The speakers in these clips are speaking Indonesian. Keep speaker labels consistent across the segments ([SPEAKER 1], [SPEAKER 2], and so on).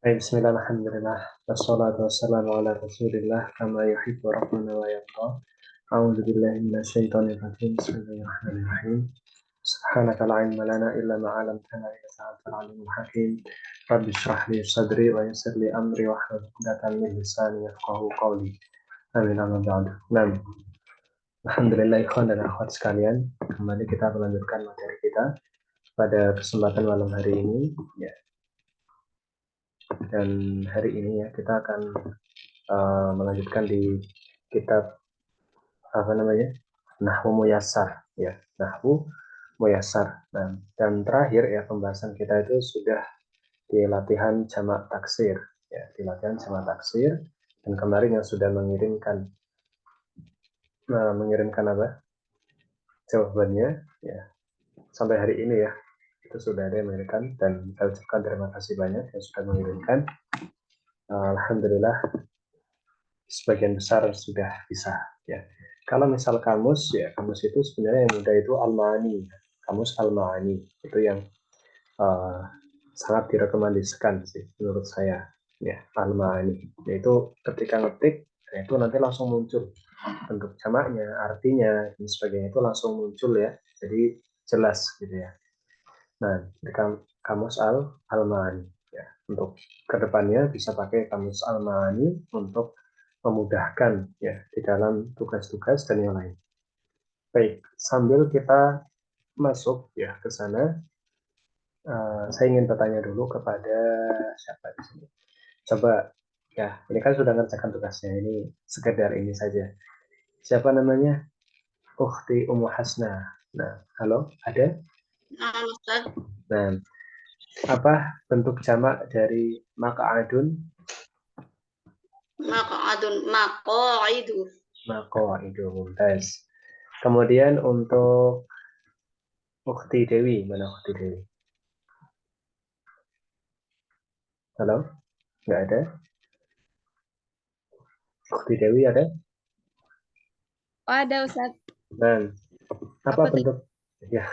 [SPEAKER 1] Baik, bismillah, alhamdulillah, wassalatu wassalamu ala rasulillah, kama yuhibbu rabbuna wa yarda. A'udzu billahi minasyaitonir rajim. Bismillahirrahmanirrahim. Subhanaka la ilma lana illa ma 'allamtana innaka antal alimul hakim. Rabbi shrah li sadri wa yassir li amri wahlul 'uqdatam min lisani yafqahu qawli. Amin amma ba'du. Nah, alhamdulillah ikhwan dan akhwat sekalian, kembali kita melanjutkan materi kita pada kesempatan malam hari ini ya. Dan hari ini ya kita akan melanjutkan di kitab apa namanya, Nahwu Muyassar ya, Nahwu Muyassar. Nah, dan terakhir ya pembahasan kita itu sudah di latihan jamak taksir ya, di latihan jamak taksir, dan kemarin yang sudah mengirimkan apa jawabannya ya, sampai hari ini ya itu sudah ada yang mengirimkan, dan saya ucapkan terima kasih banyak yang sudah mengirimkan. Alhamdulillah sebagian besar sudah bisa ya. Kalau misal kamus ya, kamus itu sebenarnya yang mudah itu Al-Ma'ani. Kamus Al-Ma'ani itu yang uh, sangat direkomendasikan sih menurut saya ya, Al-Ma'ani. Yaitu ketika ngetik ya, itu nanti langsung muncul bentuk jamaknya, artinya dan sebagainya, itu langsung muncul ya. Jadi jelas gitu ya. Nah, di kamus Al-Ma'ani ya. Untuk kedepannya bisa pakai kamus Al-Ma'ani untuk memudahkan ya di dalam tugas-tugas dan yang lain. Baik, sambil kita masuk ya ke sana, saya ingin bertanya dulu kepada siapa di sini. Coba ya, ini kan sudah ngerjakan tugasnya, ini sekedar ini saja. Siapa namanya? Ukhti Ummu Hasna. Nah, halo, ada?
[SPEAKER 2] Halo, Ustaz.
[SPEAKER 1] Nah, apa bentuk jamak dari maq'adun?
[SPEAKER 2] Maqaidu.
[SPEAKER 1] Maqaidu, mumtaz. Kemudian untuk Ukhti Dewi, mana Ukhti Dewi? Halo? Nggak ada? Ukhti Dewi ada?
[SPEAKER 3] Oh, ada Ustaz.
[SPEAKER 1] Nah, apa
[SPEAKER 3] Apa tuh?
[SPEAKER 1] bentuk ya?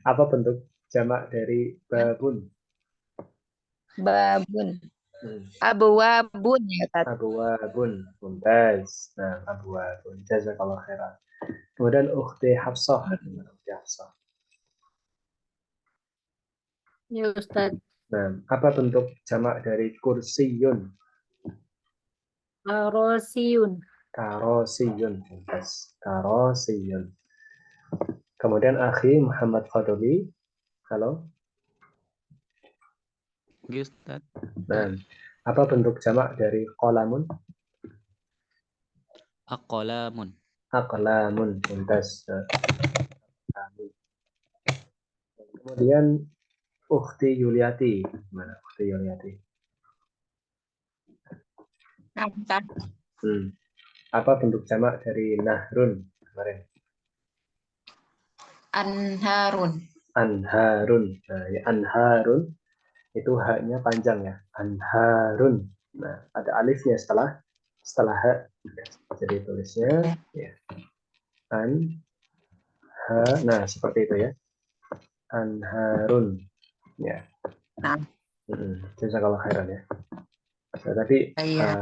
[SPEAKER 1] Apa bentuk jamak dari babun?
[SPEAKER 3] Babun. Abwabun ya Ustaz.
[SPEAKER 1] Abwabun, mumtaz. Nah, abwabun. Jazakallah khairan. Kemudian Ukhti Hafsah. Ukhti Hafsah.
[SPEAKER 3] Ya Ustaz.
[SPEAKER 1] Nah, apa bentuk jamak dari kursiyun?
[SPEAKER 3] Rosiyun.
[SPEAKER 1] Karosiyun, mumtaz. Karosiyun. Kemudian Akhi Muhammad Fadli. Halo.
[SPEAKER 4] Ustaz.
[SPEAKER 1] Nah, apa bentuk jamak dari qalamun?
[SPEAKER 4] Aqlamun.
[SPEAKER 1] Aqlamun, mumtaz. Kemudian Ukhti Yuliati. Mana Ukhti Yuliati?
[SPEAKER 3] Apa?
[SPEAKER 1] Apa bentuk jamak dari nahrun kemarin?
[SPEAKER 3] Anharun.
[SPEAKER 1] Anharun. Nah, ya, anharun itu haknya panjang ya. Anharun. Nah, ada alifnya setelah hak. Jadi tulisnya ya. An ha. Nah, seperti itu ya. Anharun. Ya.
[SPEAKER 3] Nah.
[SPEAKER 1] Jazakallah khairan ya. Nah, tadi
[SPEAKER 3] Iya.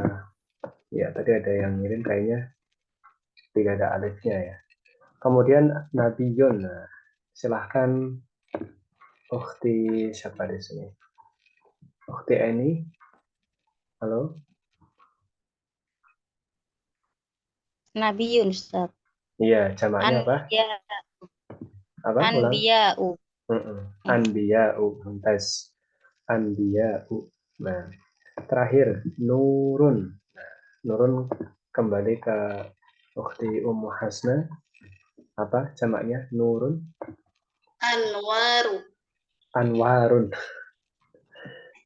[SPEAKER 1] ya tadi ada yang ngirim kayaknya tidak ada alifnya ya. Kemudian Nabiyun. Nah, silahkan Ukhti siapa di sini? Ukhti Eni. Halo.
[SPEAKER 3] Nabiyun Ustaz.
[SPEAKER 1] Iya, jamaknya apa?
[SPEAKER 3] Anbiya.
[SPEAKER 1] Apa? Ulang.
[SPEAKER 3] Anbiya'u.
[SPEAKER 1] Anbiya'u. Mumtaz. Anbiya'u. Nah, terakhir Nurun. Nah, Nurun kembali ke Ukhti Ummu Hasna. Apa jamaknya? Nurun.
[SPEAKER 2] Anwaru.
[SPEAKER 1] Anwarun.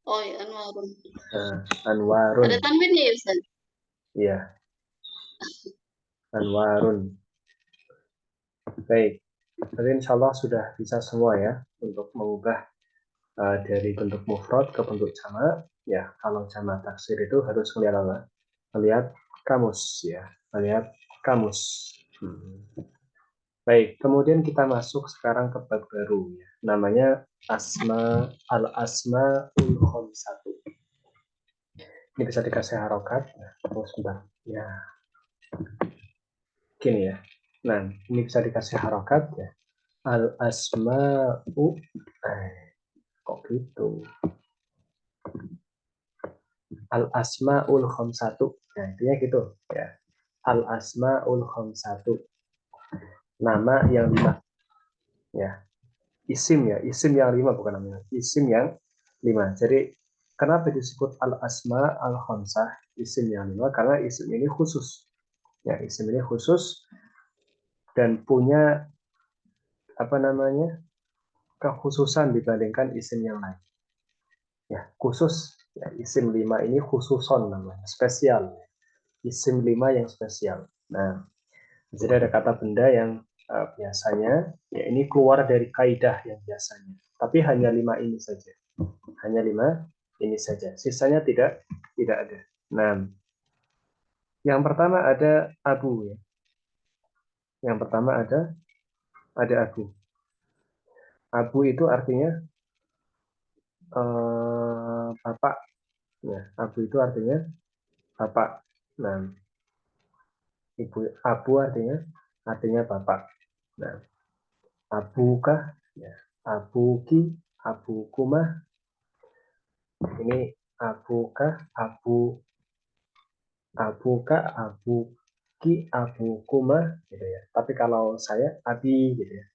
[SPEAKER 2] Oh ya, Anwarun.
[SPEAKER 1] Anwarun.
[SPEAKER 2] Ada tanwinnya ya, Ustaz?
[SPEAKER 1] Iya. Anwarun. Baik. Jadi insya Allah sudah bisa semua ya untuk mengubah dari bentuk mufrad ke bentuk jamak. Ya, kalau jamak taksir itu harus melihat apa? Melihat kamus ya, melihat kamus. Baik, kemudian kita masuk sekarang ke bab baru ya. Namanya al-asmaul khamsatu. Ini bisa dikasih harokat. Tunggu sebentar. Ya, gini ya. Nah, ini bisa dikasih harokat ya. Al asma'u. Kok gitu? Al asma'ul khamsatu. Nah, intinya gitu ya. Al asma'ul khamsatu. Nama yang 5 ya. Isim ya, isim yang 5 bukan namanya. Isim yang 5. Jadi kenapa disebut al asma al khamsah, isim yang 5? Karena isim ini khusus. Ya, isim ini khusus dan punya apa namanya? Kekhususan dibandingkan isim yang lain. Ya, khusus. Ya, isim 5 ini khususon namanya, spesial. Isim 5 yang spesial. Nah, jadi ada kata benda yang biasanya ya ini keluar dari kaidah yang biasanya. Tapi hanya 5 ini saja. Hanya 5 ini saja. Sisanya tidak ada. Nah, yang pertama ada abu ya. Yang pertama ada abu. Abu itu artinya bapak. Ya, abu itu artinya bapak. Nah, ibu abu artinya bapak. Nah, abukah, ya, abuki, abukumah. Ini abukah, abuka, abuki, abukuma, gitu ya. Tapi kalau saya abi gitu ya.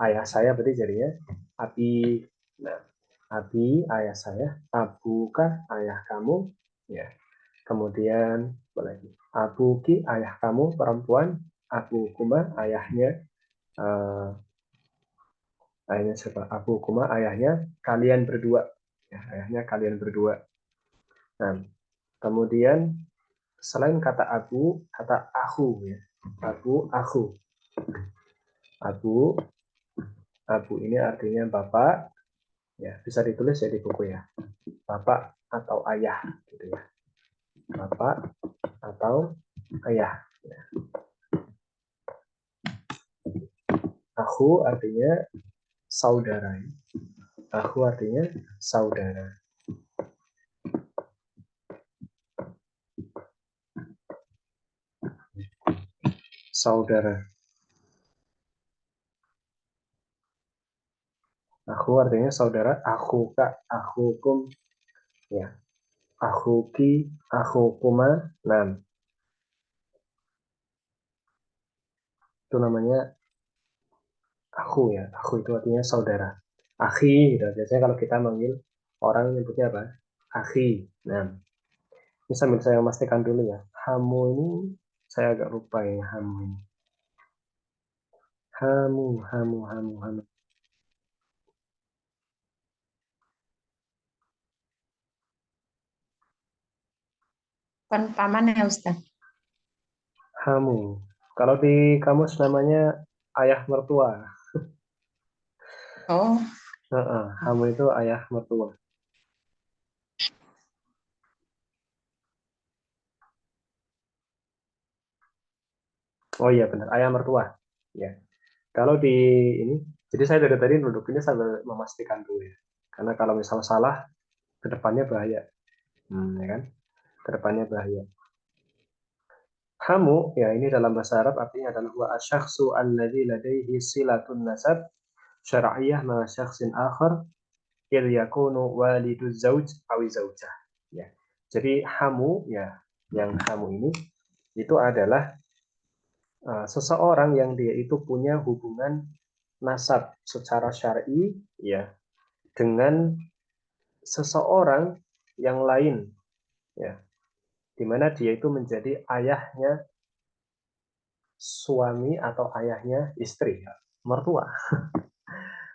[SPEAKER 1] Ayah saya berarti jadinya abi. Nah, abi ayah saya, abuka ayah kamu, ya. Kemudian apa lagi? Abuki ayah kamu perempuan, abukuma ayahnya ayahnya siapa? Abukuma ayahnya kalian berdua. Ya, ayahnya kalian berdua. Nah, kemudian selain kata abu, kata aku ya. Aku. Abu, abu ini artinya bapak. Ya, bisa ditulis ya di buku ya. Bapak atau ayah gitu ya. Bapak atau ayah. Ya. Aku artinya saudara. Aku artinya saudara. Saudara. Aku artinya saudara. Aku kak, aku kum, ya. Aku ki, aku kuma, nam. Itu namanya aku ya. Aku itu artinya saudara. Akhi, gitu. Biasanya kalau kita manggil orang nyebutnya apa? Akhi. Nah, ini sambil saya memastikan dulu ya. Hamu ini saya agak lupa ya hamu ini. Hamu.
[SPEAKER 3] Kan paman ya Ustaz.
[SPEAKER 1] Hamu. Kalau di kamus namanya ayah mertua.
[SPEAKER 3] Oh,
[SPEAKER 1] Hamu itu ayah mertua. Oh iya benar, ayah mertua. Ya. Kalau di ini, jadi saya dari tadi duduk ini sambil memastikan dulu ya. Karena kalau misal salah, ke depannya bahaya. Ya kan? Ke depannya bahaya. Hamu, ya ini dalam bahasa Arab artinya adalah wa asyakhsu alladzi ladaihi silatun nasab syar'iyyah ma syakhsin akhar il yakunu waliduz zauj awi zaujah. Ya. Jadi hamu ya, yang hamu ini itu adalah seseorang yang dia itu punya hubungan nasab secara syar'i ya dengan seseorang yang lain ya, di mana dia itu menjadi ayahnya suami atau ayahnya istri, ya. Mertua.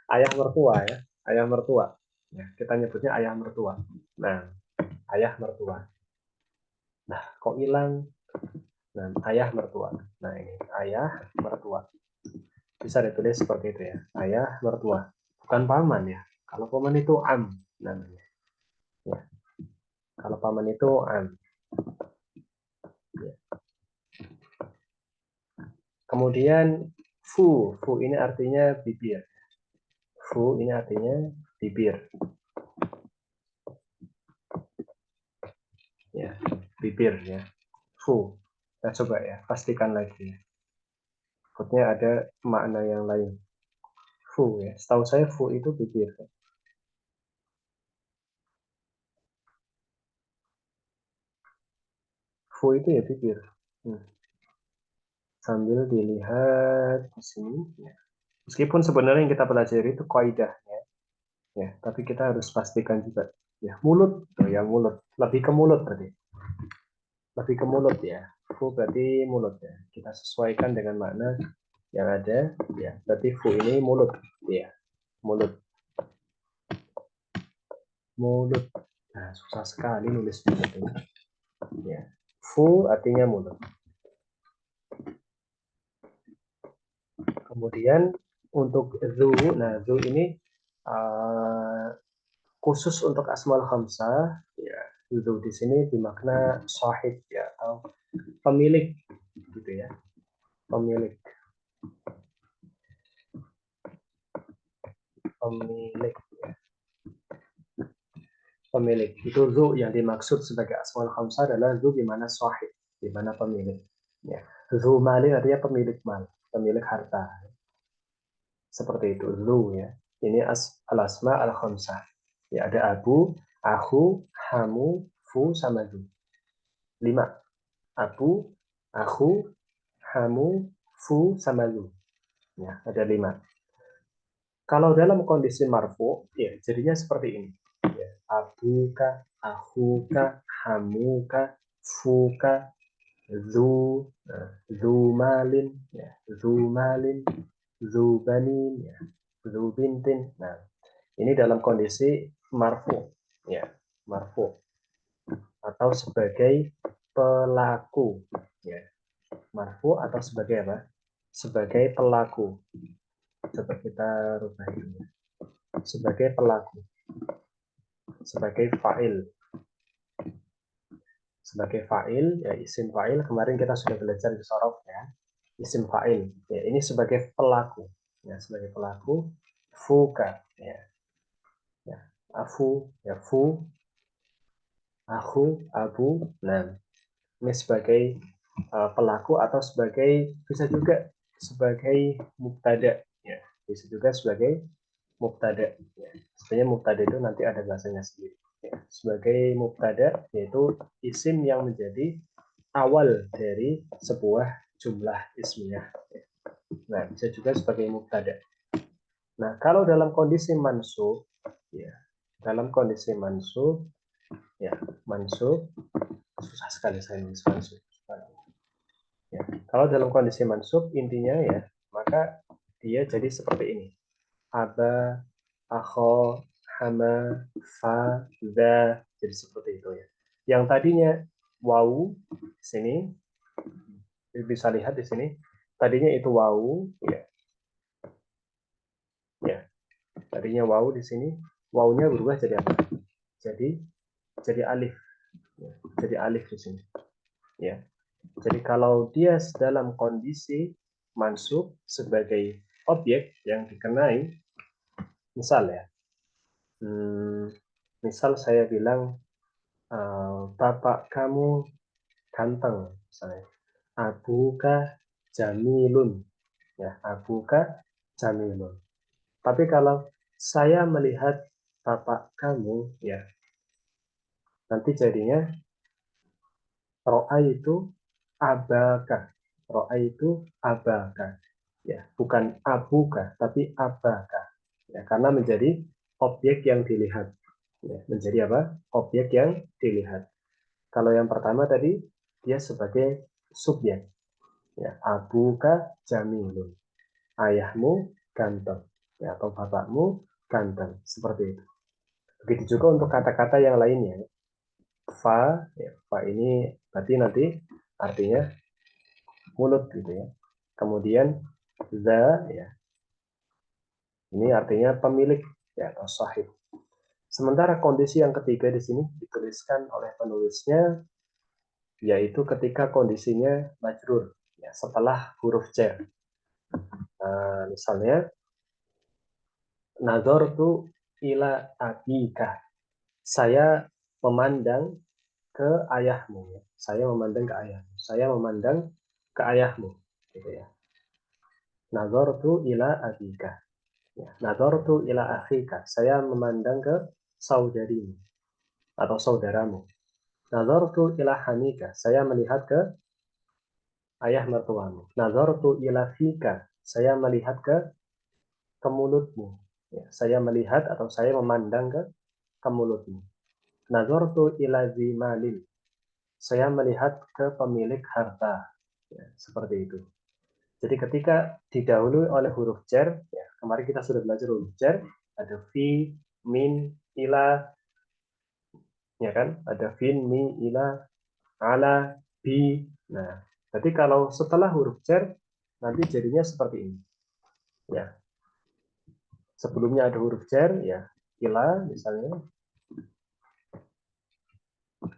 [SPEAKER 1] Ayah mertua ya, ayah mertua. Ya, kita nyebutnya ayah mertua. Nah, ayah mertua. Nah, kok hilang? Nah, ayah mertua. Nah, ini ayah mertua. Bisa ditulis seperti itu ya. Ayah mertua. Bukan paman ya. Kalau paman itu am namanya. Ya. Kalau paman itu am. Ya. Kemudian fu ini artinya bibir. Fu ini artinya bibir. Ya. bibir ya. Fu. Nah, coba ya, pastikan lagi. Takutnya ada makna yang lain. Fu ya. Setahu saya fu itu bibir. Fu itu ya bibir. Sambil dilihat di sini. Ya. Meskipun sebenarnya yang kita pelajari itu kaidahnya, ya, tapi kita harus pastikan juga. Ya, mulut, tuh ya mulut. Lebih ke mulut berarti. Lebih ke mulut ya. Fu berarti mulut ya. Kita sesuaikan dengan makna yang ada. Ya, berarti fu ini mulut. Ya, mulut. Mulut. Nah, susah sekali nulis mulut ini. Ya. Fu artinya mulut. Kemudian untuk zu, nah zu ini khusus untuk asmaul khamsah, ya zu di sini bermakna sahib ya atau pemilik gitu ya, pemilik, pemilik ya. Pemilik itu zu yang dimaksud sebagai asmaul khamsah adalah zu di mana sahib, di mana pemilik ya. Zu malin artinya pemilik mal, pemilik harta. Seperti itu zu ya. Ini al-asma al-khamsah. Ya, ada abu, aku, hamu, fu, sama zu. 5. Abu, aku, hamu, fu, sama zu. Ya, ada 5. Kalau dalam kondisi marfu, ya jadinya seperti ini. Ya, abuka, akuka, hamuka, fuka, zu, zu malin, ya, zu malin, zu banin, ya, zu bintin. Nah, ini dalam kondisi marfu, ya, marfu atau sebagai pelaku, ya, marfu atau sebagai apa? Sebagai pelaku. Coba kita rubah ini. Sebagai pelaku, sebagai fa'il, sebagai fa'il, ya isim fa'il. Kemarin kita sudah belajar di sorof ya, isim fa'il. Ya, ini sebagai pelaku, ya, sebagai pelaku. Fuka, ya, ya, afu, ya, fu, aku, abu, nah, ini sebagai pelaku atau sebagai bisa juga sebagai mubtada, ya, bisa juga sebagai mubtada. Ya. Sebenarnya mubtada itu nanti ada bahasanya sendiri. Ya. Sebagai mubtada yaitu isim yang menjadi awal dari sebuah jumlah ismiyah. Ya. Nah, bisa juga sebagai mubtada. Nah, kalau dalam kondisi mansub, ya, dalam kondisi mansub, ya, mansub susah sekali saya nulis mansub. Ya. Kalau dalam kondisi mansub intinya ya, maka dia jadi seperti ini. Aba, akho, hama, fa, za, jadi seperti itu ya. Yang tadinya wawu di sini bisa lihat di sini, tadinya itu wawu ya. Ya. Tadinya wawu di sini, wawunya berubah jadi apa? Jadi alif. Ya. Jadi alif di sini. Ya. Jadi kalau dia dalam kondisi mansub sebagai objek yang dikenai, misal ya, misal saya bilang bapak kamu ganteng, misalnya. Abuka jamilun, ya, abuka jamilun. Tapi kalau saya melihat bapak kamu, ya, nanti jadinya ro'a itu abaka, ro'a itu abaka, ya, bukan abuka, tapi abaka, ya, karena menjadi objek yang dilihat, ya, menjadi apa? Objek yang dilihat. Kalau yang pertama tadi dia sebagai subjek, ya, abuka jamilun, ayahmu ganteng, ya, atau bapakmu ganteng, seperti itu. Begitu juga untuk kata-kata yang lainnya. Fa, ya, fa ini berarti nanti artinya mulut gitu ya. Kemudian za, ya, ini artinya pemilik, ya, atau sahib. Sementara kondisi yang ketiga di sini dituliskan oleh penulisnya, yaitu ketika kondisinya majrur, ya, setelah huruf jar. Misalnya nazartu ila abika, saya memandang ke ayahmu. Ya. Saya memandang ke ayahmu. Saya memandang ke ayahmu. Gitu ya. Nazartu ila abika. Ya. Nazartu ila akhika. Saya memandang ke saudarimu atau saudaramu. Nazartu ila hamika. Saya melihat ke ayah mertuamu. Nazartu ila fika. Saya melihat ke mulutmu. Ya. Saya melihat atau saya memandang ke mulutmu. Nazartu ila zimalin. Saya melihat ke pemilik harta. Ya, seperti itu. Jadi ketika didahului oleh huruf jar, ya, kemarin kita sudah belajar huruf jar, ada fi, min, ila, ya kan? Ada fin, mi, ila, ala, bi. Nah, jadi kalau setelah huruf jar, nanti jadinya seperti ini. Ya, sebelumnya ada huruf jar, ya, ila misalnya,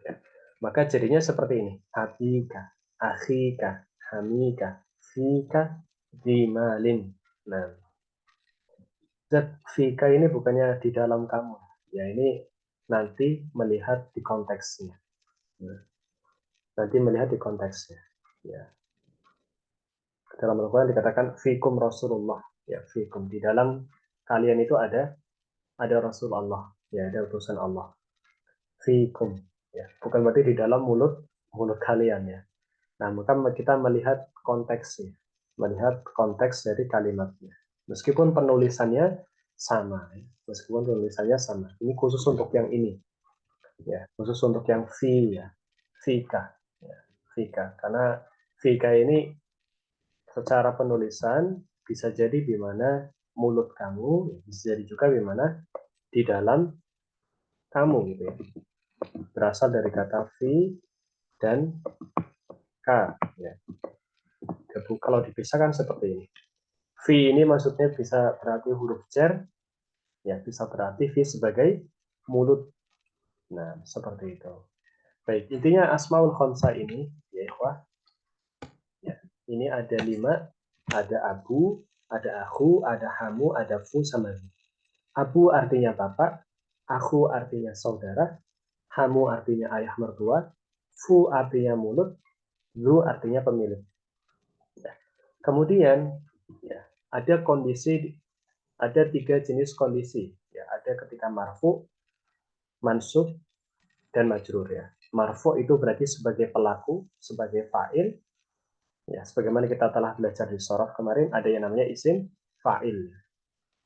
[SPEAKER 1] ya. Maka jadinya seperti ini. Abika, akhika, hamika, fika, dimalin. Nah, zat fika ini bukannya di dalam kamu. Ya, ini nanti melihat di konteksnya. Nah, nanti melihat di konteksnya. Ya. Dalam Al-Quran dikatakan fikum Rasulullah. Ya, fikum. Di dalam kalian itu ada Rasulullah. Ya, ada utusan Allah. Fikum. Ya, bukan berarti di dalam mulut kalian ya. Nah, maka kita melihat konteksnya, melihat konteks dari kalimatnya. Meskipun penulisannya sama, ya. Meskipun penulisannya sama. Ini khusus untuk yang ini, ya, khusus untuk yang fi, ya, fika, ya, fika. Karena fika ini secara penulisan bisa jadi di mana mulut kamu, bisa jadi juga di mana di dalam kamu, gitu ya. Berasal dari kata fi dan ka, ya. Kalau dipisahkan seperti ini. V ini maksudnya bisa berarti huruf jar, ya bisa berarti V sebagai mulut. Nah, seperti itu. Baik, intinya Asmaul Khamsah ini, ya ikhwah, ya, ini ada 5, ada abu, ada aku, ada hamu, ada fu, sama zu. Abu artinya bapak, aku artinya saudara, hamu artinya ayah mertua, fu artinya mulut, zu artinya pemilik. Ya. Kemudian, ya, ada kondisi, ada 3 jenis kondisi. Ya, ada ketika marfu, mansub, dan majrur ya. Marfu itu berarti sebagai pelaku, sebagai fa'il. Ya, sebagaimana kita telah belajar di sorof kemarin, ada yang namanya isim fa'il.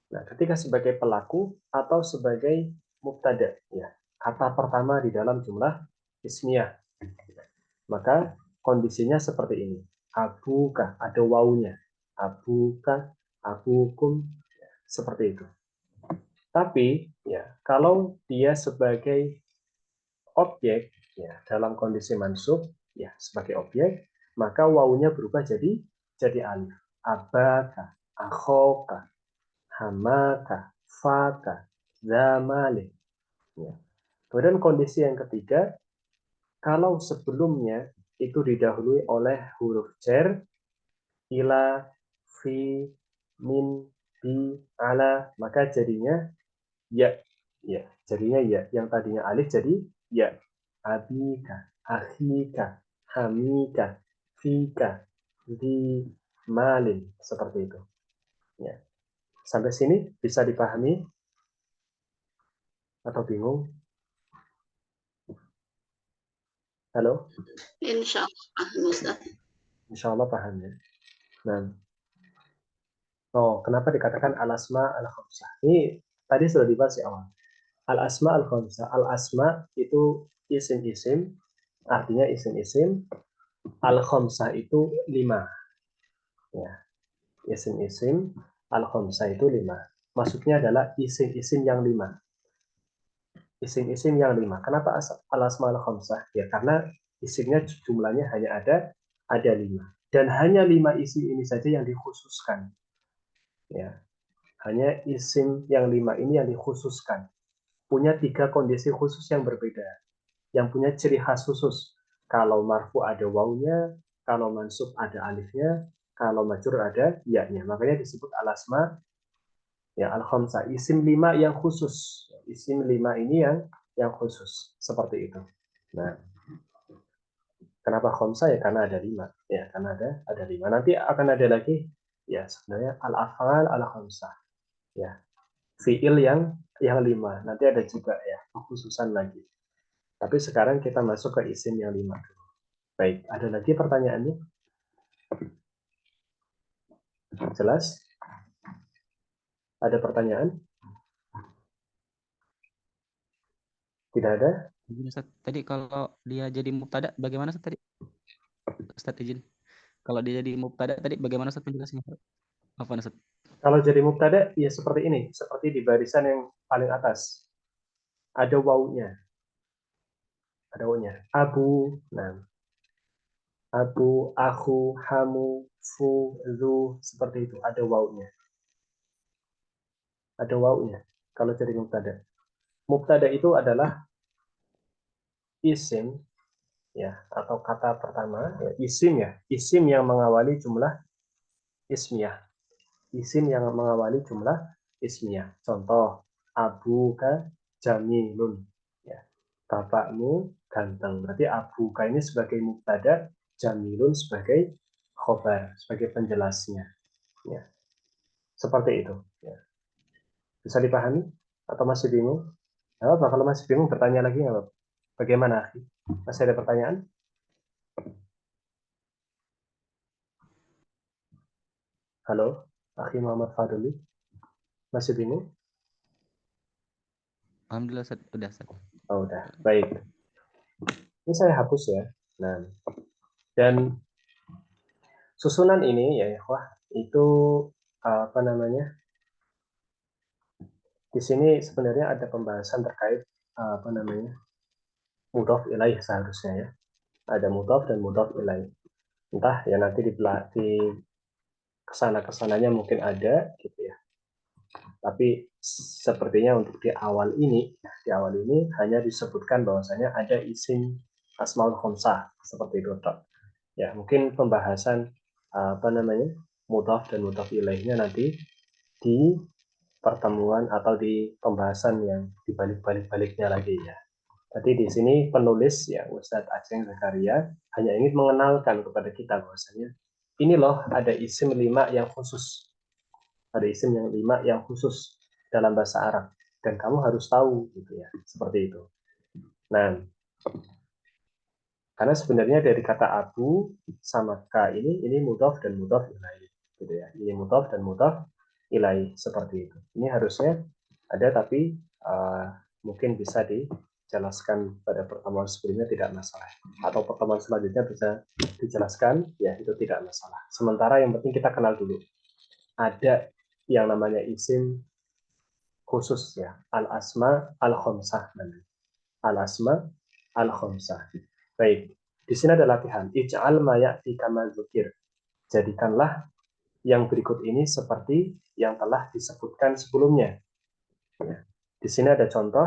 [SPEAKER 1] Nah, ketika sebagai pelaku atau sebagai mubtada, ya, kata pertama di dalam jumlah ismiyah. Maka kondisinya seperti ini. Abuka, ada wawunya. Abuka, abukum, seperti itu. Tapi ya, kalau dia sebagai objek ya dalam kondisi mansub ya sebagai objek, maka wawunya berubah jadi alif. Abaka, akhoka, hamaka, faka, zamalik. Ya. Kemudian kondisi yang ketiga, kalau sebelumnya itu didahului oleh huruf jar, ila, fi, min, bi, ala, maka jadinya ya, ya, jadinya ya. Yang tadinya alif jadi ya. Abika, akhika, hamika, fika, di, malin, seperti itu. Ya. Sampai sini bisa dipahami atau bingung? Halo?
[SPEAKER 2] Insya Allah, Ustaz.
[SPEAKER 1] Insya Allah paham ya. Nah, kenapa dikatakan al-asma al-khamsah? Ini tadi sudah dibahas di awal. Al-asma al-khamsah. Al-asma itu isim-isim, artinya isim-isim. Al-khamsah itu 5. Ya, isim-isim al-khamsah itu 5. Maksudnya adalah isim-isim yang 5. Isim-isim yang 5. Kenapa al-asma al-khamsah? Ya, karena isimnya jumlahnya hanya ada 5. Dan hanya 5 isim ini saja yang dikhususkan. Ya, hanya isim yang 5 ini yang dikhususkan. Punya 3 kondisi khusus yang berbeda. Yang punya ciri khas khusus. Kalau marfu ada wawunya, kalau mansub ada alifnya, kalau majrur ada ya-nya. Makanya disebut al-asma ya al-khamsah. Isim 5 yang khusus. Isim 5 ini yang khusus. Seperti itu. Nah, Kenapa khomsa? Ya karena ada 5. Ya, karena ada 5. Nanti akan ada lagi, ya sebenarnya al-af'al al-khomsa. Ya, fiil yang 5. Nanti ada juga ya, khususan lagi. Tapi sekarang kita masuk ke isim yang 5. Baik, ada lagi pertanyaannya? Jelas? Ada pertanyaan? Tidak ada?
[SPEAKER 4] Ustaz, tadi kalau dia jadi mubtada bagaimana Ustaz tadi? Ustaz izin. Kalau dia jadi mubtada tadi bagaimana Ustaz penjelasannya? Apa Ustaz?
[SPEAKER 1] Kalau jadi mubtada, ya seperti ini. Seperti di barisan yang paling atas. Ada wawunya. Ada wawunya. Abu, nah. Abu, aku, hamu, fu, zu, seperti itu. Ada wawunya. Ada wawunya. Kalau jadi mubtada. Mubtada itu adalah isim, ya, atau kata pertama, ya, isim yang mengawali jumlah ismiyah. Isim yang mengawali jumlah ismiyah. Contoh, abuka jamilun. Ya. Bapakmu ganteng. Berarti abuka ini sebagai mubtada, jamilun sebagai khobar, sebagai penjelasnya. Ya. Seperti itu. Ya. Bisa dipahami? Atau masih bingung? Nggak apa, kalau masih bingung bertanya lagi nggak apa. Bagaimana? Masih ada pertanyaan? Halo, Akhi Muhammad Fadli. Masih bingung?
[SPEAKER 4] Alhamdulillah Ustaz, udah Ustaz.
[SPEAKER 1] Oh, udah. Baik. Ini saya hapus ya. Nah, dan susunan ini ya, wah, itu apa namanya? Di sini sebenarnya ada pembahasan terkait apa namanya? Mudhof ilaih seharusnya ya. Ada mudhof dan mudhof ilaih. Entah ya nanti di kesana-kesananya mungkin ada gitu ya. Tapi sepertinya untuk di awal ini hanya disebutkan bahwasanya ada isim asmaul khamsah seperti itu. Ya, mungkin pembahasan apa namanya? Mudhaf dan mudhaf ilaihnya nanti di pertemuan atau di pembahasan yang dibalik-baliknya lagi ya. Jadi di sini penulis ya Ustadz Aceng Zakaria hanya ingin mengenalkan kepada kita bahwasanya ini loh ada isim 5 yang khusus. Ada isim yang 5 yang khusus dalam bahasa Arab dan kamu harus tahu gitu ya. Seperti itu. Nah, karena sebenarnya dari kata abu sama ka ini mudhaf dan mudhaf ilaih gitu ya. Ini mudhaf dan mudhaf ilaih seperti itu. Ini harusnya ada tapi mungkin bisa dijelaskan pada pertemuan sebelumnya tidak masalah. Atau pertemuan selanjutnya bisa dijelaskan ya itu tidak masalah. Sementara yang penting kita kenal dulu. Ada yang namanya isim khusus ya, al-asma al-khamsah namanya. Al-asma al-khamsah. Baik, di sini ada latihan. Ij'al ma ya'ti kama dzukir. Jadikanlah yang berikut ini seperti yang telah disebutkan sebelumnya. Ya. Di sini ada contoh.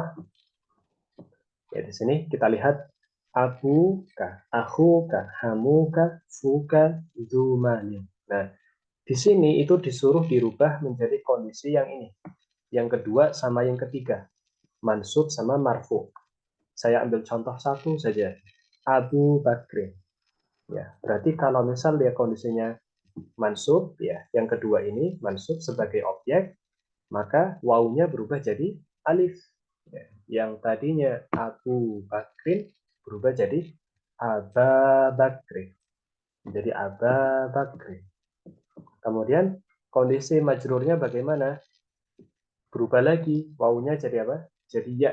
[SPEAKER 1] Ya, di sini kita lihat abuka, akhuka, hamuka, fuka, dzumani. Nah, di sini itu disuruh dirubah menjadi kondisi yang ini. Yang kedua sama yang ketiga. Mansub sama marfu. Saya ambil contoh satu saja. Abu Bakrin. Ya, berarti kalau misal dia kondisinya mansub, ya, yang kedua ini mansub sebagai objek, maka wawunya berubah jadi alif. Ya, yang tadinya Abu Bakrin berubah jadi Aba Bakrin. Jadi Aba Bakrin. Kemudian kondisi majrurnya bagaimana? Berubah lagi, wawunya jadi apa? Jadi ya,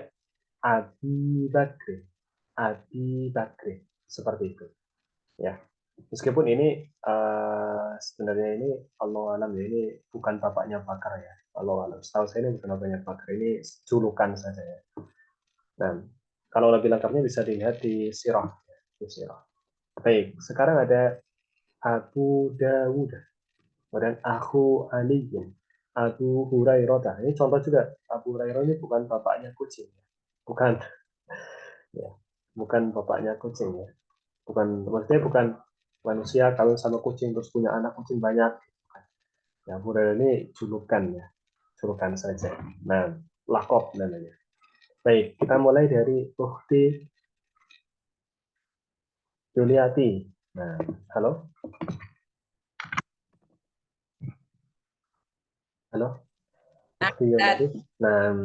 [SPEAKER 1] Abi Bakrin. Abi Bakrin. Seperti itu. Ya, meskipun ini sebenarnya ini Allah alam ya ini bukan bapaknya Bakar ya. Allah alam. Setahu saya ini bukan bapaknya Bakar, ini julukan saja ya. Nah, kalau lebih lengkapnya bisa dilihat di sirah. Di sirah. Baik, sekarang ada Abu Dawud, kemudian Aku Aliyin, Abu Hurairah. Ini contoh juga. Abu Hurairah ini bukan bapaknya kucing, bukan, ya, bukan bapaknya kucing ya. Bukan, maksudnya bukan manusia kalau sama kucing terus punya anak kucing banyak. Ya, Abu Hurairah ini julukan ya, julukan saja. Nah, lakop namanya. Baik, kita mulai dari Ukhti Yuliati. Nah, halo? Halo? Ukhti Yuliati. Nah,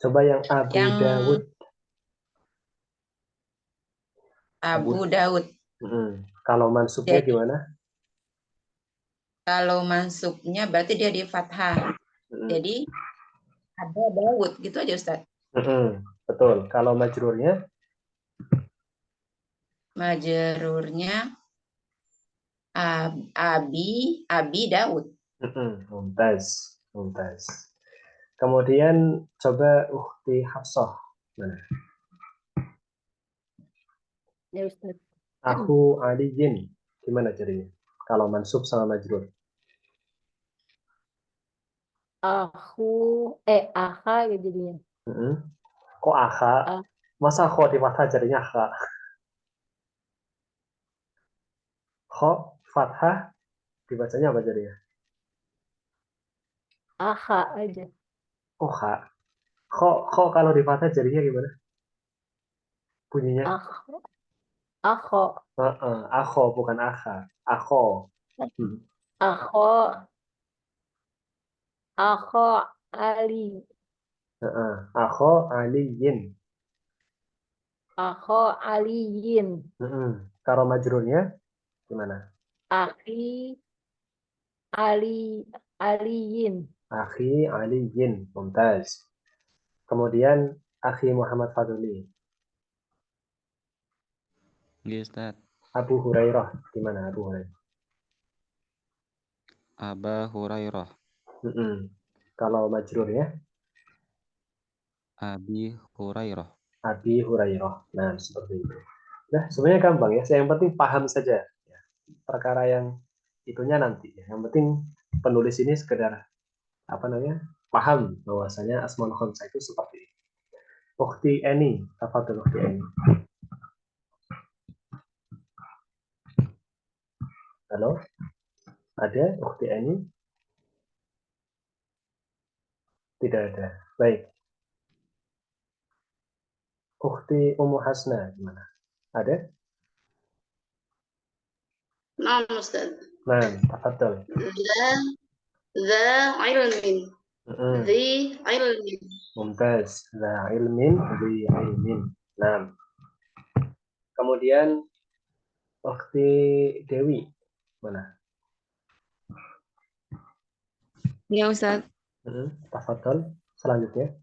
[SPEAKER 1] coba yang Abu
[SPEAKER 3] Yang
[SPEAKER 1] Dawud.
[SPEAKER 3] Abu Daud.
[SPEAKER 1] Kalau mansubnya
[SPEAKER 3] Jadi
[SPEAKER 1] gimana?
[SPEAKER 3] kalau mansubnya berarti dia di fathah. Jadi ada Daud gitu aja Ustaz.
[SPEAKER 1] Betul. Kalau majrurnya?
[SPEAKER 3] Majrurnya Abi Daud.
[SPEAKER 1] Mumtaz. Mumtaz. Kemudian coba Ukhti Hafsah. Mana?
[SPEAKER 5] Ya Ustaz.
[SPEAKER 1] Aku Aliyin. Gimana jadinya? Kalau mansub sama majrur.
[SPEAKER 5] Aha ya jadinya.
[SPEAKER 1] Kok akha?
[SPEAKER 5] Ah,
[SPEAKER 1] Masa kok di fathah jadinya akha? Kok fathah dibacanya apa jadinya?
[SPEAKER 5] Aha aja.
[SPEAKER 1] Oh kha. Kok kalau di fathah jadinya gimana? Bunyinya?
[SPEAKER 5] Akho. Akho.
[SPEAKER 1] Akho bukan akha. Akho.
[SPEAKER 5] Akho. Akho Ali.
[SPEAKER 1] Akho Aliyin.
[SPEAKER 5] Akho Aliyin.
[SPEAKER 1] Kalau majrurnya gimana?
[SPEAKER 5] Akhi Aliyin.
[SPEAKER 1] Akhi Aliyin. Mumtaz. Kemudian Akhi Muhammad Fadli.
[SPEAKER 4] Iya, Ustaz.
[SPEAKER 1] Abu Hurairah. Gimana Abu Hurairah?
[SPEAKER 4] Aba Hurairah.
[SPEAKER 1] Kalau majrurnya?
[SPEAKER 4] Abi Hurairah.
[SPEAKER 1] Abi Hurairah. Nah, seperti itu. Nah, sebenarnya gampang ya. Yang penting paham saja. Perkara yang itunya nanti. Yang penting penulis ini sekedar paham bahwasanya Asmaul Khamsah itu seperti itu. Ukhti Eni, tafadhol Ukhti Eni. Halo? Ada Ukhti Eni? Tidak ada. Baik. Ukhti Ummu Hasna gimana? Ada?
[SPEAKER 2] نعم أستاذ.
[SPEAKER 1] Nah, tafadhol.
[SPEAKER 2] ذا علم. ذي علم.
[SPEAKER 1] Mumtaz. Za ilmin, zi ilmin. Nah. Kemudian Ukhti Dewi. Mana?
[SPEAKER 6] Ya Ustaz.
[SPEAKER 1] Tafadhol. Selanjutnya.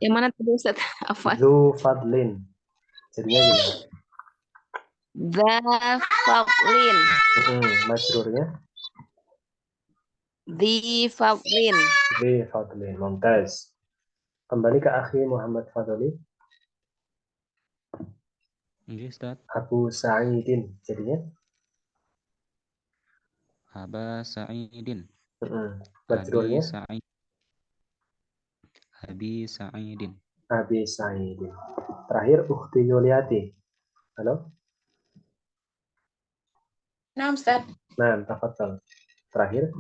[SPEAKER 6] Yang mana tadi Ustaz? Afwan.
[SPEAKER 1] Zu Fadlin. Jadinya gimana?
[SPEAKER 6] Dza Fadlin.
[SPEAKER 1] Majrurnya?
[SPEAKER 6] Dzi Fadlin.
[SPEAKER 1] Zi Fadlin. Mumtaz. Kembali ke Akhi Muhammad Fadli.
[SPEAKER 4] Iya, Ustaz.
[SPEAKER 1] Abu Sa'idin. Jadinya?
[SPEAKER 4] Aba Sa'idin. Abi
[SPEAKER 1] Majrurnya?
[SPEAKER 4] Sa'id. Abi Sa'idin.
[SPEAKER 1] Abi Sa'idin. Terakhir Ukhti Yuliati. Halo?
[SPEAKER 3] Nah Ustaz.
[SPEAKER 1] Nah, tafadhol. Terakhir?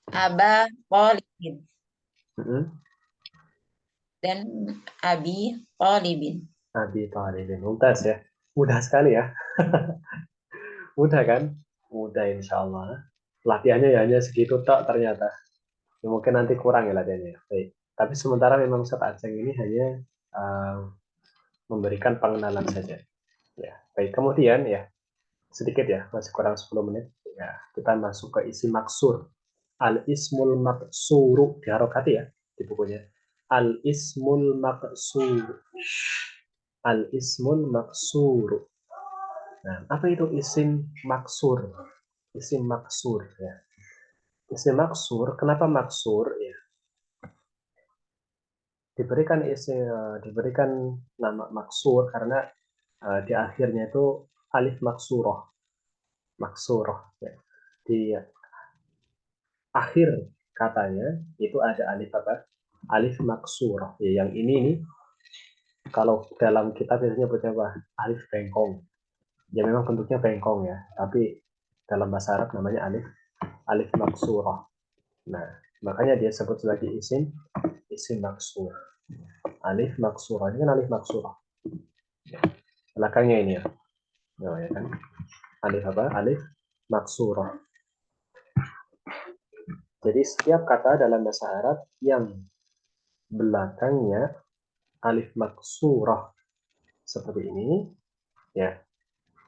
[SPEAKER 3] Aba Talibin dan Abi Talibin.
[SPEAKER 1] Abi Talibin. Mumtaz ya. Mudah sekali ya. Mudah kan? Mudah insya Allah. Latihannya ya hanya segitu tok ternyata. Ya, mungkin nanti kurang ya latihannya. Baik. Tapi sementara memang Ustaz Aceng ini hanya memberikan pengenalan saja. Ya. Baik. Kemudian ya sedikit ya, masih kurang 10 menit. Ya, kita masuk ke isi maksur. Al-ismul maksuru diharokati ya di bukunya. Al-ismul maksur. Al-ismul maksuru. Nah, apa itu isim maksur? Isim maksur ya. Isim maksur, kenapa maksur ya? Diberikan nama maksur karena di akhirnya itu alif maksuroh. Maksuroh ya. Di akhir katanya itu ada alif apa? Alif maksuroh. Ya, yang ini nih kalau dalam kitab biasanya nyebutnya apa? Alif bengkong. Ya memang bentuknya bengkong ya, tapi dalam bahasa Arab namanya alif maksurah. Nah, makanya dia sebut sebagai isim maksur. Alif maksurah ini kan alif maksurah. Belakangnya ini ya. Oh, ya kan? Alif apa? Alif maksurah. Jadi setiap kata dalam bahasa Arab yang belakangnya alif maksurah seperti ini, ya,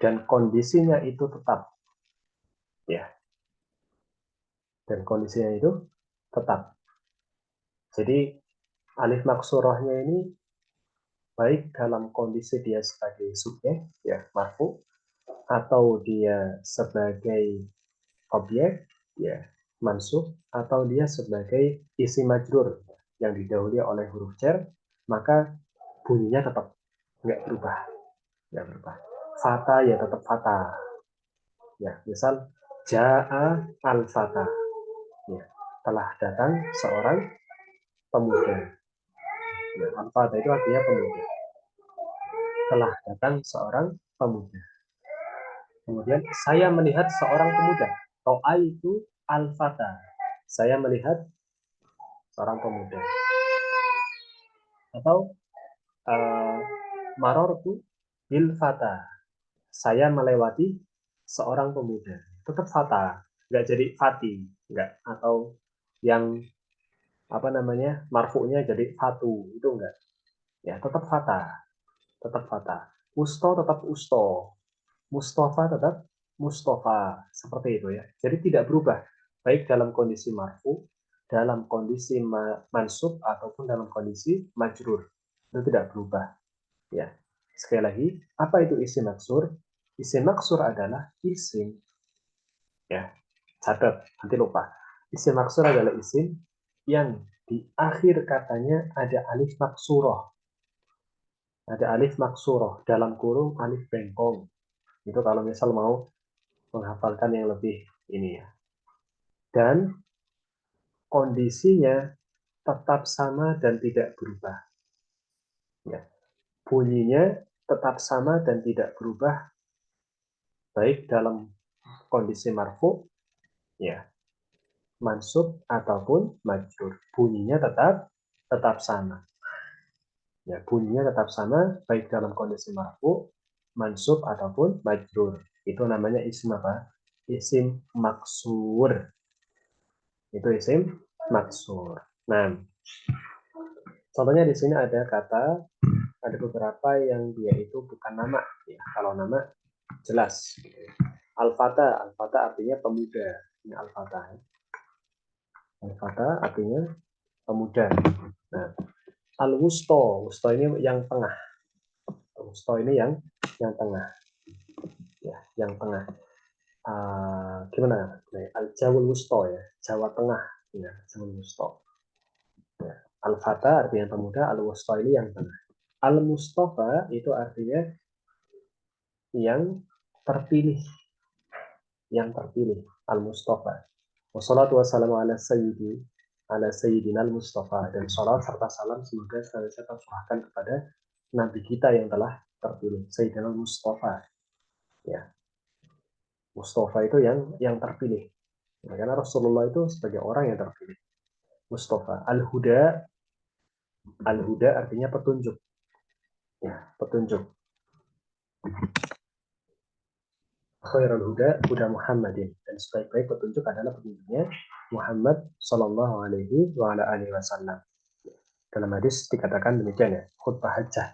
[SPEAKER 1] dan kondisinya itu tetap, ya, dan kondisinya itu tetap. Jadi alif maksurahnya ini baik dalam kondisi dia sebagai subjek, ya, marfu, atau dia sebagai objek, ya, mansub, atau dia sebagai isim majrur yang didahului oleh huruf jar, maka bunyinya tetap nggak berubah, nggak berubah. Fata ya tetap fata, ya, misal jaa al fata, ya, telah datang seorang pemuda, ya, al fata itu artinya pemuda, telah datang seorang pemuda. Kemudian saya melihat seorang pemuda, ro'aitu al fata, saya melihat seorang pemuda. Atau marortu bil fata, saya melewati seorang pemuda. Tetap fata, nggak jadi fati, nggak. Atau yang apa namanya marfu'nya jadi fatu, itu enggak. Ya, tetap fata, tetap fata. Usto tetap usto, Mustafa tetap Mustafa, seperti itu ya. Jadi tidak berubah, baik dalam kondisi marfu, dalam kondisi mansub, ataupun dalam kondisi majrur. Itu tidak berubah. Ya. Sekali lagi, apa itu isim maksur? Isim maksur adalah isim. Ya, catat, nanti lupa. Isim maksur adalah isim yang di akhir katanya ada alif maksuroh. Ada alif maksuroh, dalam kurung alif bengkong. Itu kalau misal mau menghafalkan yang lebih ini ya. Dan kondisinya tetap sama dan tidak berubah. Ya. Bunyinya tetap sama dan tidak berubah, baik dalam kondisi marfu, ya, mansub ataupun majrur. Bunyinya tetap sama. Ya, bunyinya tetap sama baik dalam kondisi marfu, mansub ataupun majrur. Itu namanya isim apa? Isim maksur. Itu isim maksur. Nah, contohnya di sini ada beberapa yang dia itu bukan nama. Ya, kalau nama jelas. Al-fata artinya pemuda. Ini al-fata. Al-fata artinya pemuda. Nah, al-wusto ini yang tengah. Wusto ini yang tengah. Ya, yang tengah. Gimana? Al-jawul wusto ya, Jawa Tengah. Ya, Jawul wusto. Ya. Al-fata artinya pemuda, al-wusto ini yang tengah. Al-mustafa itu artinya yang terpilih. Yang terpilih, al-mustafa. Wassalatu wassalamu ala sayyidina al-mustafa, dan salat serta salam semoga senantiasa tercurahkan kepada nabi kita yang telah terpilih, Sayyidina al-Mustafa. Ya. Mustafa itu yang terpilih. Ya, karena Rasulullah itu sebagai orang yang terpilih. Mustafa. Al-Huda artinya petunjuk. Ya, petunjuk. Khairul huda Muhammadin, dan sebaik-baik petunjuk adalah petunjuknya Muhammad sallallahu alaihi wa ala alihi wasallam. Dalam hadis dikatakan demikian ya, khutbah hajjah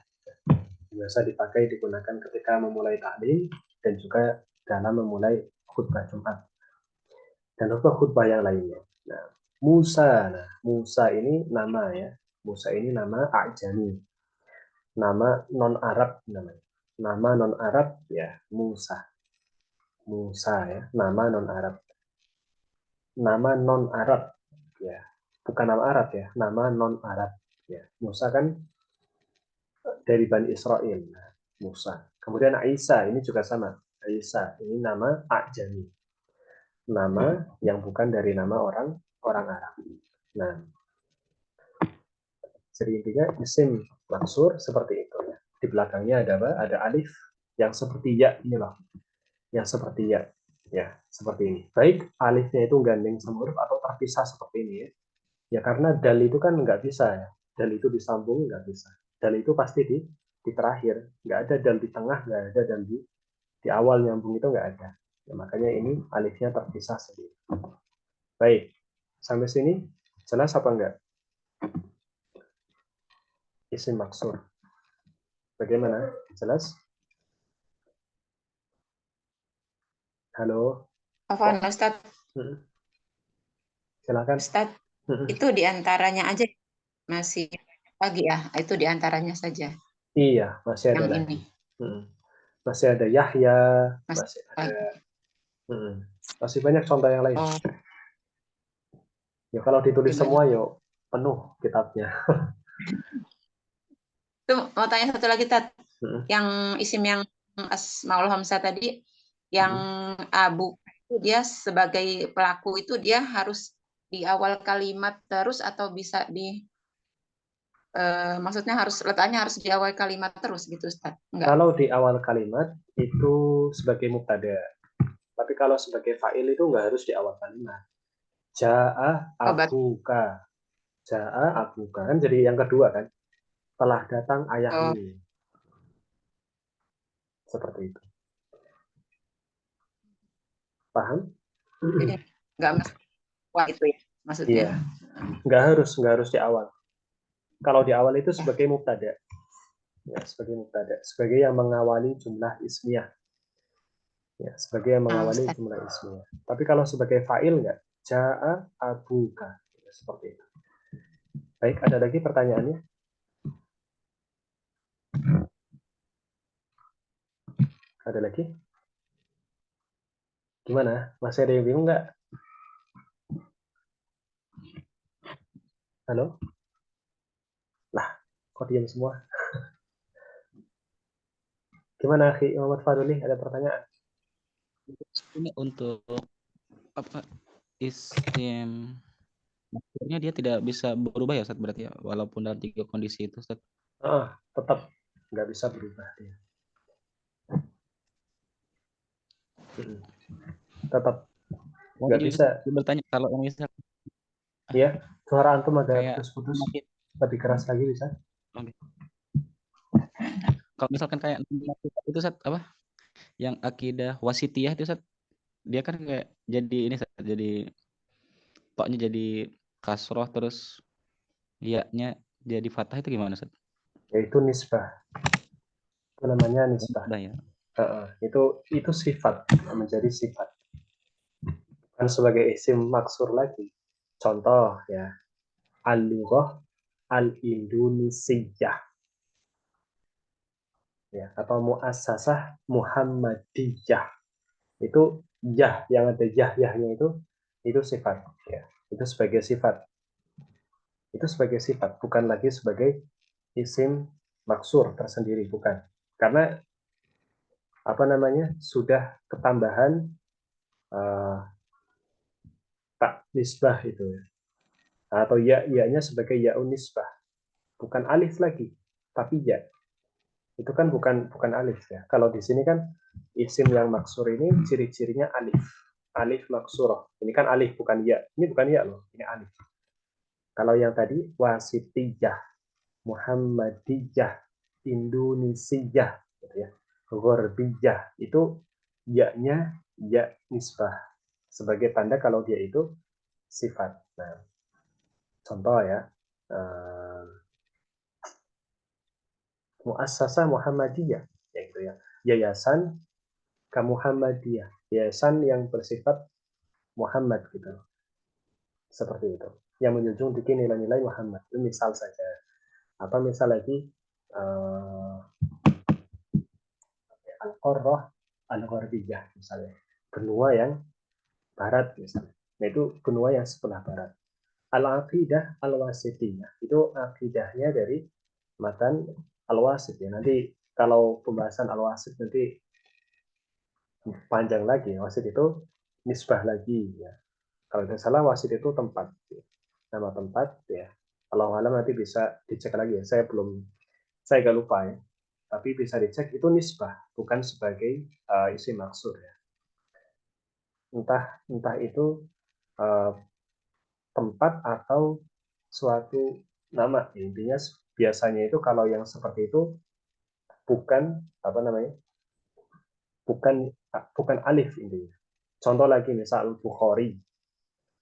[SPEAKER 1] biasa digunakan ketika memulai taklim dan juga dalam memulai khutbah Jumat dan khutbah yang lainnya. Nah, Musa ini nama ya. Musa ini nama A'jami. Nama non Arab namanya. Nama non Arab ya, Musa. Musa ya, nama non Arab. Nama non Arab ya. Bukan nama Arab ya, nama non Arab ya. Musa kan dari Bani Israel. Nah, Musa. Kemudian Isa ini juga sama. Isa ini nama A'jami. Nama yang bukan dari nama orang Arab. Nah, jadi intinya isim maksur seperti itu ya. Di belakangnya ada apa? Ada alif yang seperti ya ini loh. Yang seperti ya. Ya, seperti ini. Baik alifnya itu gandeng sama huruf atau terpisah seperti ini ya. Ya karena dal itu kan nggak bisa ya. Dal itu disambung nggak bisa. Dal itu pasti di terakhir, nggak ada dal di tengah, nggak ada dal di awal nyambung itu nggak ada. Ya, makanya ini alifnya terpisah sendiri. Baik, sampai sini jelas apa enggak? Isim maksur. Bagaimana? Jelas? Halo?
[SPEAKER 3] Afwan, Ustaz.
[SPEAKER 1] Silakan.
[SPEAKER 3] Ustaz, itu diantaranya aja masih lagi ya, itu diantaranya saja.
[SPEAKER 1] Iya, masih ada
[SPEAKER 3] Yang
[SPEAKER 1] lagi.
[SPEAKER 3] ini.
[SPEAKER 1] Masih ada Yahya,
[SPEAKER 3] Masih
[SPEAKER 1] masih ada, masih banyak contoh yang lain.
[SPEAKER 3] Oh,
[SPEAKER 1] Ya kalau ditulis
[SPEAKER 3] gimana?
[SPEAKER 1] semua, yuk penuh kitabnya.
[SPEAKER 3] Itu mau tanya satu lagi, Tat. Yang isim yang Asmaul Hamzah tadi, yang Abu itu dia sebagai pelaku itu dia harus di awal kalimat terus atau bisa di maksudnya letaknya harus di awal kalimat terus gitu, Ustaz? Enggak.
[SPEAKER 1] Kalau di awal kalimat itu sebagai mubtada. Tapi kalau sebagai fa'il itu nggak harus di awal kalimat. Ja'a abuka. Ja'a abuka. Kan jadi yang kedua kan. Telah datang ayahmu. Seperti itu. Paham?
[SPEAKER 3] Jadi nggak mesti itu ya maksudnya.
[SPEAKER 1] Iya. Nggak harus di awal. Kalau di awal itu sebagai mubtada. Ya, sebagai mubtada. Sebagai yang mengawali jumlah ismiyah. Ya, sebagai yang mengawali jumlah ismiyah. Tapi kalau sebagai fa'il nggak. Ja'a abuka. Ya, seperti itu. Baik, ada lagi pertanyaannya? Ada lagi? Gimana? Masih ada yang bingung nggak? Halo? Lah, kok diam semua? Gimana, Akhi Muhammad Fadli? Ada pertanyaan?
[SPEAKER 4] Ini untuk apa? Isim maksudnya dia tidak bisa berubah ya Ustaz berarti ya, walaupun dalam 3 kondisi itu Ustaz.
[SPEAKER 1] Tetap nggak bisa berubah dia. Tetap nggak bisa.
[SPEAKER 4] Bertanya kalau yang bisa.
[SPEAKER 1] Ya, suara antum agak
[SPEAKER 4] Kayak
[SPEAKER 1] putus-putus. Lebih keras lagi bisa?
[SPEAKER 4] Kalau misalkan kayak itu Ustaz apa? Yang akidah wasitiyah itu Ustaz, dia kan kayak jadi ini Ustaz, jadi toknya jadi kasroh terus ya-nya jadi fathah itu gimana Ustaz?
[SPEAKER 1] Yaitu nisbah. Itu namanya nisbah.
[SPEAKER 4] Ya.
[SPEAKER 1] Itu sifat, menjadi sifat. Bukan sebagai isim maksur lagi. Contoh ya, al-lughah al-indonesiyah. Ya, atau muassasah Muhammadiyah. Itu yah, yang ada yahnya itu sifat. Ya, itu sebagai sifat. Itu sebagai sifat, bukan lagi sebagai isim maksur tersendiri, bukan. Karena apa namanya sudah ketambahan tak nisbah itu ya. Atau ya-nya sebagai ya'un nisbah, bukan alif lagi, tapi ya. Itu kan bukan alif ya. Kalau di sini kan isim yang maksur ini ciri-cirinya alif. Alif maksurah. Ini kan alif bukan ya. Ini bukan ya loh, ini alif. Kalau yang tadi wasitiyah, Muhammadiyah, Indonesiyah gitu ya. Ghorbiyah itu ya-nya ya nisbah sebagai tanda kalau dia itu sifat. Nah, contoh ya. Muassasah Muhammadiyah, yaitu ya, yayasan Muhammadiyah, yayasan yang bersifat Muhammad gitu, seperti itu, yang menjunjung tinggi nilai-nilai Muhammad. Itu misal saja. Apa misal lagi Al-Qurrah Al-Gharbiyah misalnya, benua yang barat misalnya. Nah itu benua yang sebelah barat. Al-Aqidah Al-Wasitiyah itu akidahnya dari matan Al-Wasit ya. Nanti kalau pembahasan Al-Wasit nanti panjang lagi. Wasit itu nisbah lagi ya. Kalau tidak salah wasit itu tempat. Nama tempat ya. Kalau alam nanti bisa dicek lagi ya. Saya agak lupa ya. Tapi bisa dicek itu nisbah, bukan sebagai isim maksur ya. Entah itu tempat atau suatu nama. Intinya biasanya itu kalau yang seperti itu bukan apa namanya? Bukan alif intinya. Contoh lagi misal Al-Bukhari.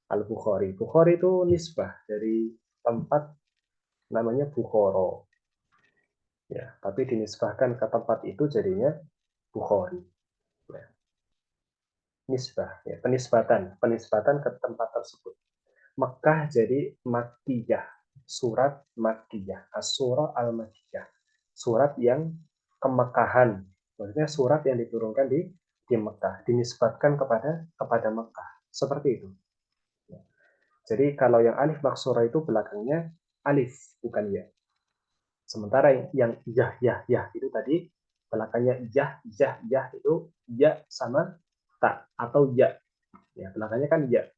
[SPEAKER 1] Al-Bukhari. Bukhari itu nisbah dari tempat namanya Bukhara. Ya, tapi dinisbahkan ke tempat itu jadinya Bukhari. Ya. Nisbah, ya, penisbatan ke tempat tersebut. Mekah jadi Makkiyah, surat Makkiyah, as-surah al-Makkiyah, surat yang kemekahan, maksudnya surat yang diturunkan di Mekah, dinisbatkan kepada Mekah, seperti itu. Jadi kalau yang alif maksurah itu belakangnya alif, bukan ya. Sementara yang yah itu tadi belakangnya yah itu ya sama tak atau ya. Ya, belakangnya kan ya.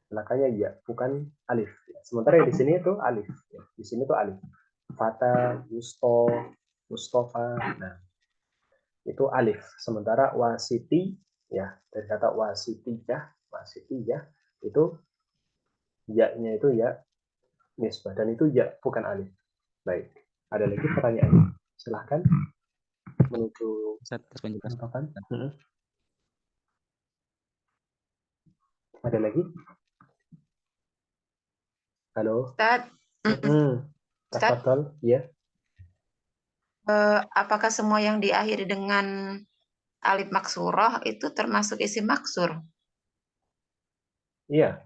[SPEAKER 1] Belakangnya ya, bukan alif. Sementara di sini itu alif. Ya, di sini itu alif. Fata, Mustafa. Nah, itu alif. Sementara wasiti, ya dari kata wasitiyah itu ya-nya itu ya nisbah dan itu ya bukan alif. Baik. Ada lagi pertanyaan? Silahkan menuju
[SPEAKER 4] Ustaz, atas penjelasan.
[SPEAKER 1] penonton. Ada lagi? Halo.
[SPEAKER 3] Ustaz,
[SPEAKER 1] Tafadhol, ya.
[SPEAKER 3] apakah semua yang diakhiri dengan alif maksurah itu termasuk isim maksur?
[SPEAKER 1] Iya.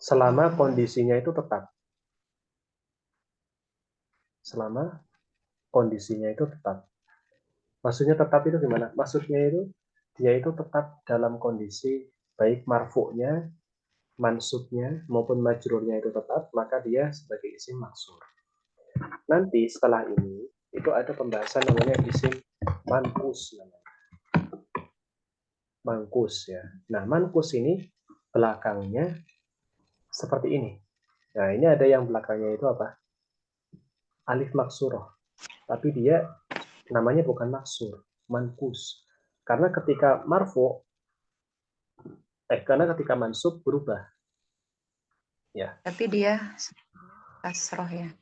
[SPEAKER 1] Selama kondisinya itu tetap. Selama kondisinya itu tetap. Maksudnya tetap itu gimana? Maksudnya itu dia itu tetap dalam kondisi baik marfu'nya, mansubnya maupun majrurnya itu tetap, maka dia sebagai isim maksur. Nanti setelah ini itu ada pembahasan namanya isim mankus namanya. Mankus ya. Nah, mankus ini belakangnya seperti ini. Nah, ini ada yang belakangnya itu apa? Alif maksurah. Tapi dia namanya bukan maksur, mankus. Karena ketika ketika mansub berubah. Ya.
[SPEAKER 3] Tapi dia kasroh ya.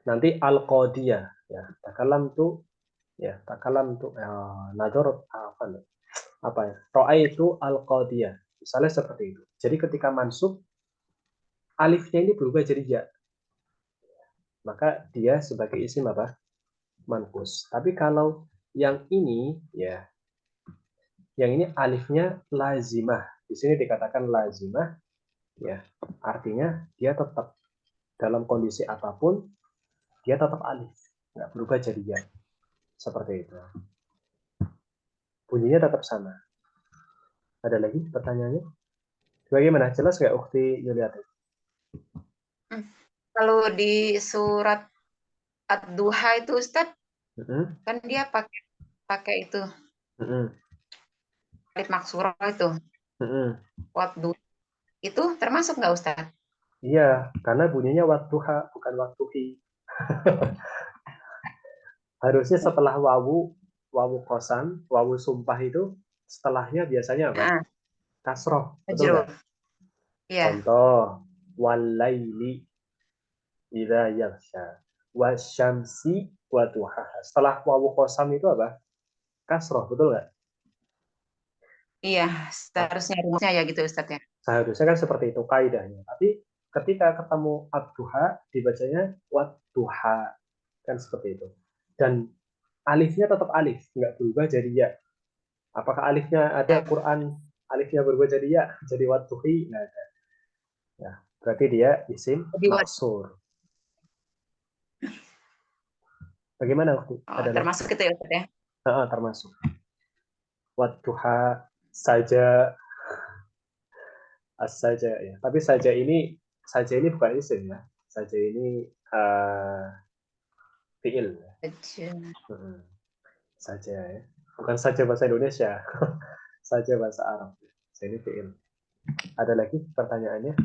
[SPEAKER 1] Nanti al-qadiyah ya. Takalam tuh nador apa ya? Ra'aitu al-qadiyah. Misalnya seperti itu. Jadi ketika mansub alifnya ini berubah jadi ya. Maka dia sebagai isim apa? Mankus. Tapi kalau yang ini ya, yang ini alifnya lazimah. Di sini dikatakan lazimah, ya, artinya dia tetap dalam kondisi apapun dia tetap alif, nggak berubah jadi ya. Seperti itu. Bunyinya tetap sama. Ada lagi pertanyaannya? Bagaimana? Jelas nggak Ukti Yuliati?
[SPEAKER 3] Kalau di surat Ad-Duha itu Ustaz, kan dia pakai itu alif maksurah itu. Waktu itu termasuk nggak Ustaz?
[SPEAKER 1] Iya, karena bunyinya wadduha bukan wadduhi. Harusnya setelah wawu qasam, wawu sumpah itu setelahnya biasanya apa? Kasroh, betul nggak?
[SPEAKER 3] Iya.
[SPEAKER 1] Contoh, walaili idza yaghsha, wasyamsi wa duhaha. Setelah wawu qasam itu apa? Kasroh, betul nggak?
[SPEAKER 3] Iya, seharusnya rumusnya ya gitu Ustaz ya.
[SPEAKER 1] Seharusnya kan seperti itu kaidahnya. Tapi ketika ketemu ad-duha dibacanya wad-duha. Kan seperti itu. Dan alifnya tetap alif, nggak berubah jadi ya. Apakah alifnya ada Quran alifnya berubah jadi ya, jadi wad-duhi? Nggak ada. Ya, berarti dia isim maksur. Bagaimana waktu?
[SPEAKER 3] Termasuk itu ya Ustaz ya?
[SPEAKER 1] Termasuk. Wad-duha saja as-saja ya. Tapi saja ini bukan isim ya. Saja ini fi'il. Saja ya. Bukan saja bahasa Indonesia. Saja bahasa Arab. Ini fi'il. Ada lagi pertanyaannya?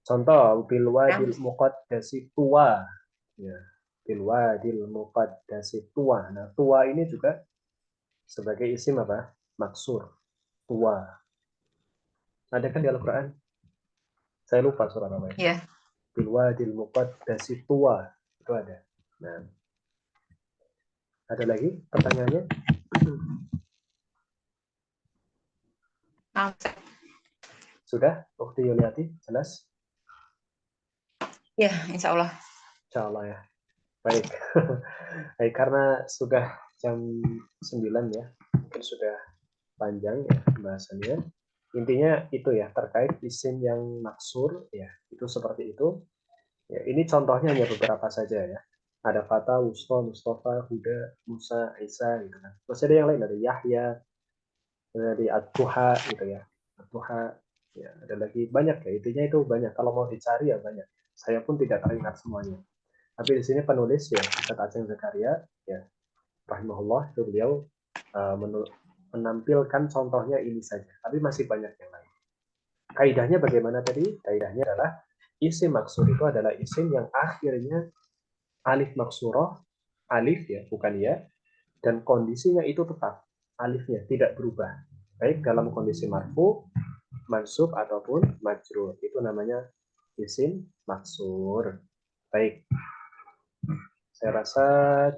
[SPEAKER 1] Contoh, bilwadil muqaddasi tuwa. Ya. Bilwadil muqaddasi tuwa. Nah, tuwa ini juga sebagai isim apa? Maksur. Tuwa. Ada kan di Al-Quran? Saya lupa surah namanya.
[SPEAKER 3] Iya.
[SPEAKER 1] Bil wadil muqaddasi tuwa. Itu ada. Nah, ada lagi pertanyaannya? Sudah? Waktu Yuliati? Jelas?
[SPEAKER 3] Ya, insya Allah.
[SPEAKER 1] Insya Allah ya. Baik. Baik, karena sudah jam 9 ya. Mungkin sudah panjang ya pembahasannya. Intinya itu ya, terkait isim yang maksur ya, itu seperti itu. Ya, ini contohnya hanya beberapa saja ya. Ada Fata, Wusto, Mustafa, Huda, Musa, Isa gitu kan. Terus ada yang lain, ada Yahya, dari At-Tuha gitu ya. At-Tuha, ya ada lagi banyak ya. Intinya itu banyak. Kalau mau dicari ya banyak. Saya pun tidak teringat semuanya. Tapi di sini penulis ya, Ustaz Aceng Zakaria ya, rahimahullah, itu beliau menampilkan contohnya ini saja. Tapi masih banyak yang lain. Kaidahnya bagaimana tadi? Kaidahnya adalah isim maksur itu adalah isim yang akhirnya alif maksurah, alif ya, bukan ya, dan kondisinya itu tetap, alifnya tidak berubah. Baik dalam kondisi marfu, mansub ataupun majrur. Itu namanya isim maksur. Baik. Saya rasa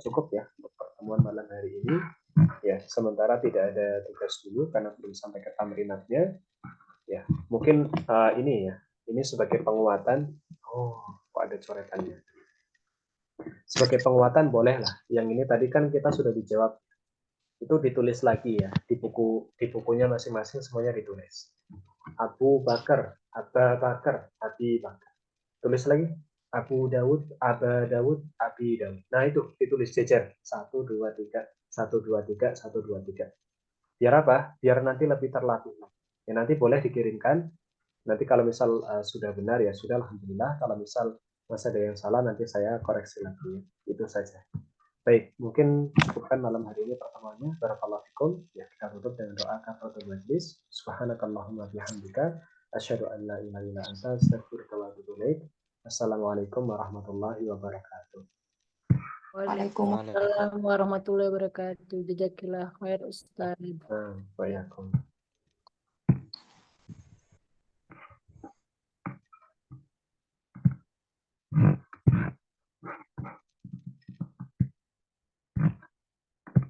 [SPEAKER 1] cukup ya untuk pertemuan malam hari ini. Ya, sementara tidak ada tugas dulu karena belum sampai ke tamrinatnya. Ya, mungkin ini ya. Ini sebagai penguatan. Oh, kok ada coretannya. Sebagai penguatan bolehlah. Yang ini tadi kan kita sudah dijawab. Itu ditulis lagi ya di bukunya masing-masing, semuanya ditulis. Abu Bakar, Aba Bakar, Abi Bakar. Tulis lagi. Abu Dawud, Aba Dawud, Abi Dawud. Nah itu ditulis jejer 1 2 3 1 2 3 1 2 3. Biar apa? Biar nanti lebih terlatih. Ya nanti boleh dikirimkan. Nanti kalau misal sudah benar ya sudah, alhamdulillah. Kalau misal masih ada yang salah nanti saya koreksi lagi. Itu saja. Baik, mungkin cukupkan malam hari ini pertemuannya. Barakallahu fikum. Ya, kita tutup dengan doa kafaratul majlis. Subhanakallahumma bihamdika asyhadu an la ilaha illa anta astaghfiruka wa atubu ilaik. Assalamualaikum warahmatullahi wabarakatuh.
[SPEAKER 5] Waalaikumsalam warahmatullahi wabarakatuh. Jazakillah khair Ustaz.
[SPEAKER 1] Bayakum.